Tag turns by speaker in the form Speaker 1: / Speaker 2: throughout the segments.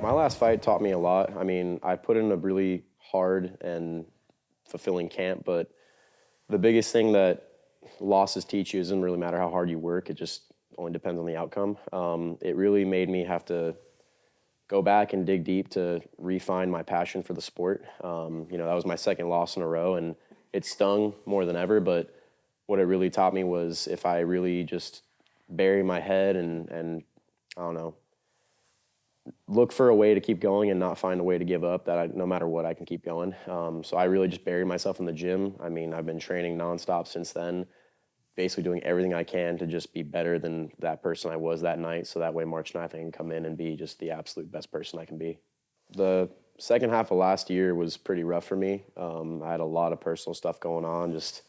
Speaker 1: My last fight taught me a lot. I mean, I put in a really hard and fulfilling camp, but the biggest thing that losses teach you doesn't really matter how hard you work. It just only depends on the outcome. It really made me have to go back and dig deep to refine my passion for the sport. That was my second loss in a row, and it stung more than ever. But what it really taught me was if I really just bury my head and I don't know, look for a way to keep going and not find a way to give up, no matter what, I can keep going. So I really just buried myself in the gym. I mean, I've been training nonstop since then, basically doing everything I can to just be better than that person I was that night. So that way March 9th I can come in and be just the absolute best person I can be. The second half of last year was pretty rough for me. I had a lot of personal stuff going on, just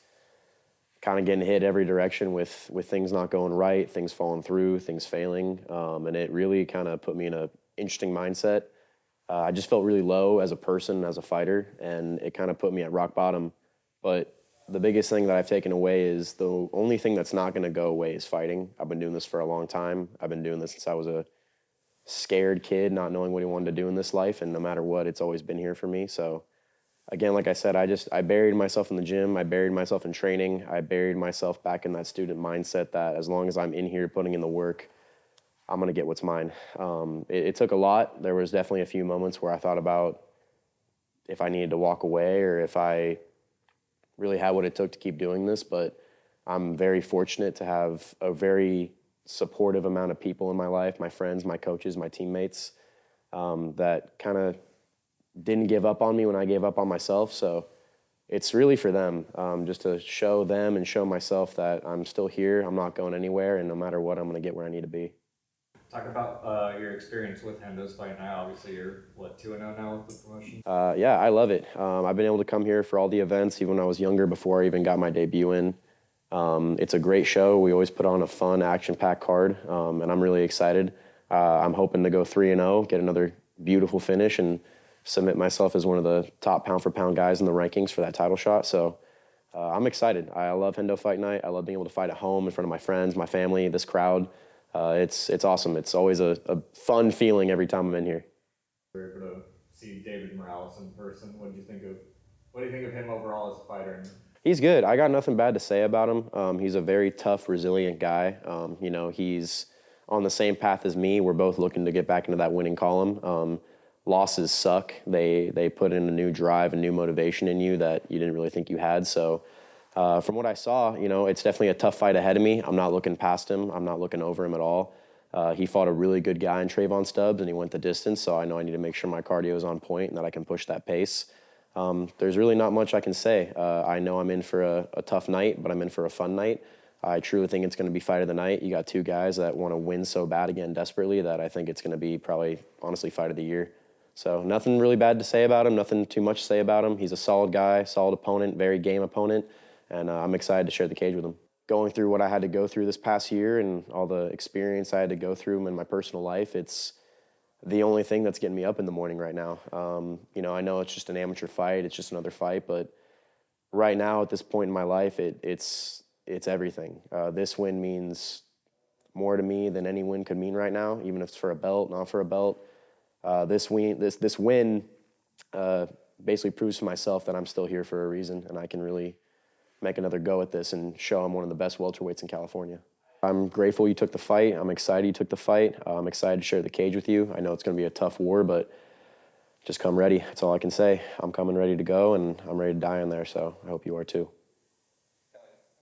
Speaker 1: kind of getting hit every direction with things not going right, things falling through, things failing. And it really kind of put me in a interesting mindset. I just felt really low as a person, as a fighter, and it kind of put me at rock bottom. But the biggest thing that I've taken away is the only thing that's not going to go away is fighting. I've been doing this for a long time. I've been doing this since I was a scared kid, not knowing what he wanted to do in this life, and no matter what, it's always been here for me. So again, like I said, I buried myself in the gym. I buried myself in training. I buried myself back in that student mindset that as long as I'm in here putting in the work, I'm going to get what's mine. It took a lot. There was definitely a few moments where I thought about if I needed to walk away or if I really had what it took to keep doing this, but I'm very fortunate to have a very supportive amount of people in my life, my friends, my coaches, my teammates, that kind of didn't give up on me when I gave up on myself. So it's really for them, just to show them and show myself that I'm still here, I'm not going anywhere, and no matter what, I'm going to get where I need to be.
Speaker 2: Talk about your experience with Hendo's fight now. Obviously, you're, 2-0 now with the promotion?
Speaker 1: Yeah, I love it. I've been able to come here for all the events, even when I was younger, before I even got my debut in. It's a great show. We always put on a fun, action-packed card, and I'm really excited. I'm hoping to go 3-0, get another beautiful finish, and submit myself as one of the top pound-for-pound guys in the rankings for that title shot. So I'm excited. I love Hendo Fight Night. I love being able to fight at home in front of my friends, my family, this crowd. It's awesome. It's always a fun feeling every time I'm in here.
Speaker 2: We were able to see David Morales in person. What do you think of him overall as a fighter?
Speaker 1: He's good. I got nothing bad to say about him. He's a very tough, resilient guy. He's on the same path as me. We're both looking to get back into that winning column. Losses suck. They put in a new drive and new motivation in you that you didn't really think you had. So from what I saw, it's definitely a tough fight ahead of me. I'm not looking past him. I'm not looking over him at all. He fought a really good guy in Trayvon Stubbs, and he went the distance, so I know I need to make sure my cardio is on point and that I can push that pace. There's really not much I can say. I know I'm in for a tough night, but I'm in for a fun night. I truly think it's going to be fight of the night. You got two guys that want to win so bad again desperately that I think it's going to be probably, honestly, fight of the year. So nothing really bad to say about him, nothing too much to say about him. He's a solid guy, solid opponent, very game opponent, and I'm excited to share the cage with him. Going through what I had to go through this past year and all the experience I had to go through in my personal life, it's the only thing that's getting me up in the morning right now. I know it's just an amateur fight, it's just another fight, but right now at this point in my life, it's everything. This win means more to me than any win could mean right now, even if it's for a belt, not for a belt. This win basically proves to myself that I'm still here for a reason, and I can really make another go at this and show I'm one of the best welterweights in California. I'm grateful you took the fight. I'm excited you took the fight. I'm excited to share the cage with you. I know it's going to be a tough war, but just come ready. That's all I can say. I'm coming ready to go, and I'm ready to die in there, so I hope you are too.